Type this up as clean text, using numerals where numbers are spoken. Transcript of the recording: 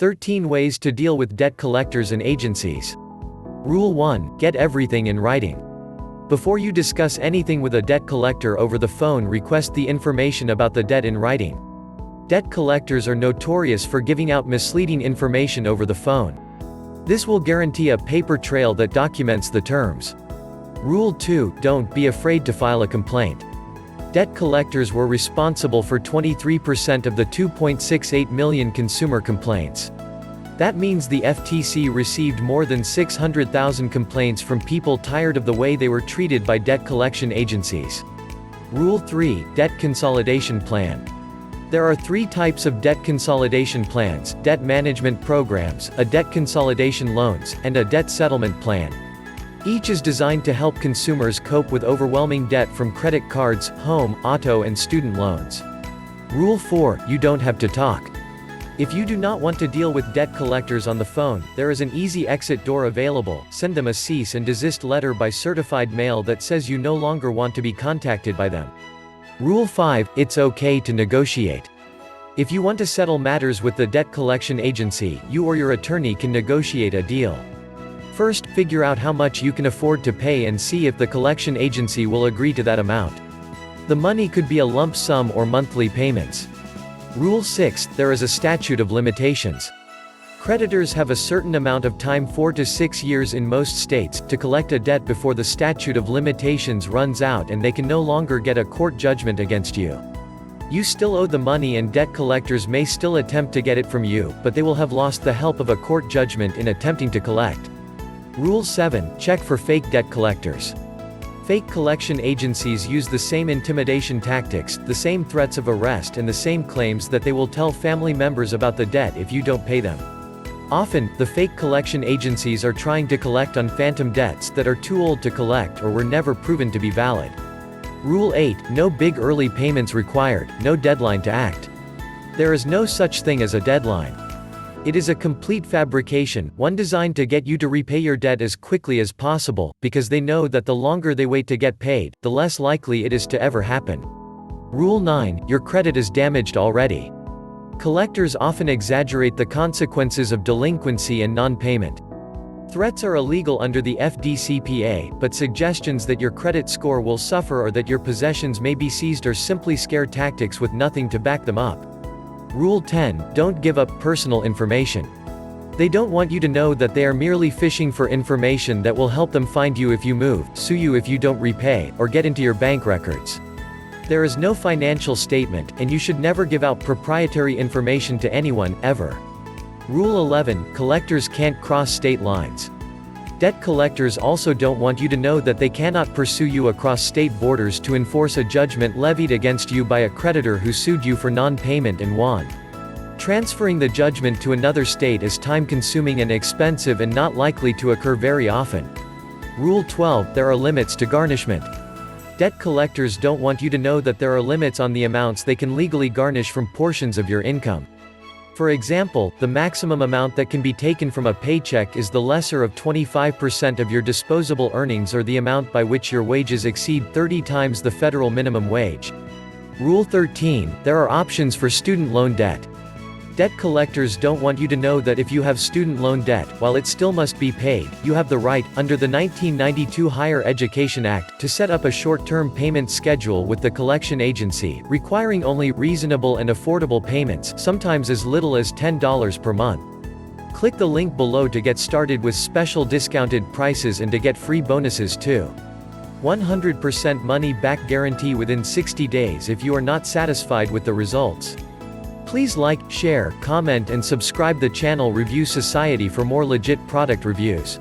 13 Ways to deal with debt collectors and agencies. Rule 1. Get everything in writing. Before you discuss anything with a debt collector over the phone, request the information about the debt in writing. Debt collectors are notorious for giving out misleading information over the phone. This will guarantee a paper trail that documents the terms. Rule 2. Don't be afraid to file a complaint. Debt collectors were responsible for 23% of the 2.68 million consumer complaints. That means the FTC received more than 600,000 complaints from people tired of the way they were treated by debt collection agencies. Rule 3. Debt consolidation plan. There are 3 types of debt consolidation plans: debt management programs, a debt consolidation loans, and a debt settlement plan. Each is designed to help consumers cope with overwhelming debt from credit cards, home, auto and student loans. Rule 4. You don't have to talk. If you do not want to deal with debt collectors on the phone, there is an easy exit door available. Send them a cease and desist letter by certified mail that says you no longer want to be contacted by them. Rule 5. It's okay to negotiate. If you want to settle matters with the debt collection agency, you or your attorney can negotiate a deal. First, figure out how much you can afford to pay and see if the collection agency will agree to that amount. The money could be a lump sum or monthly payments. Rule 6. There is a statute of limitations. Creditors have a certain amount of time, 4 to 6 years in most states, to collect a debt before the statute of limitations runs out and they can no longer get a court judgment against you. You still owe the money and debt collectors may still attempt to get it from you, but they will have lost the help of a court judgment in attempting to collect. Rule 7. Check for fake debt collectors. Fake collection agencies use the same intimidation tactics, the same threats of arrest and the same claims that they will tell family members about the debt if you don't pay them. Often, the fake collection agencies are trying to collect on phantom debts that are too old to collect or were never proven to be valid. Rule 8. No big early payments required, no deadline to act. There is no such thing as a deadline. It is a complete fabrication, one designed to get you to repay your debt as quickly as possible, because they know that the longer they wait to get paid, the less likely it is to ever happen. Rule 9. Your credit is damaged already. Collectors often exaggerate the consequences of delinquency and non-payment. Threats are illegal under the FDCPA, but suggestions that your credit score will suffer or that your possessions may be seized are simply scare tactics with nothing to back them up. Rule 10. Don't give up personal information. They don't want you to know that they are merely fishing for information that will help them find you if you move, sue you if you don't repay, or get into your bank records. There is no financial statement, and you should never give out proprietary information to anyone, ever. Rule 11. Collectors can't cross state lines. Debt collectors also don't want you to know that they cannot pursue you across state borders to enforce a judgment levied against you by a creditor who sued you for non-payment and won. Transferring the judgment to another state is time-consuming and expensive and not likely to occur very often. Rule 12. There are limits to garnishment. Debt collectors don't want you to know that there are limits on the amounts they can legally garnish from portions of your income. For example, the maximum amount that can be taken from a paycheck is the lesser of 25% of your disposable earnings or the amount by which your wages exceed 30 times the federal minimum wage. Rule 13. There are options for student loan debt. Debt collectors don't want you to know that if you have student loan debt, while it still must be paid, you have the right, under the 1992 Higher Education Act, to set up a short-term payment schedule with the collection agency, requiring only reasonable and affordable payments, sometimes as little as $10 per month. Click the link below to get started with special discounted prices and to get free bonuses too. 100% money-back guarantee within 60 days if you are not satisfied with the results. Please like, share, comment and subscribe the channel Review Society for more legit product reviews.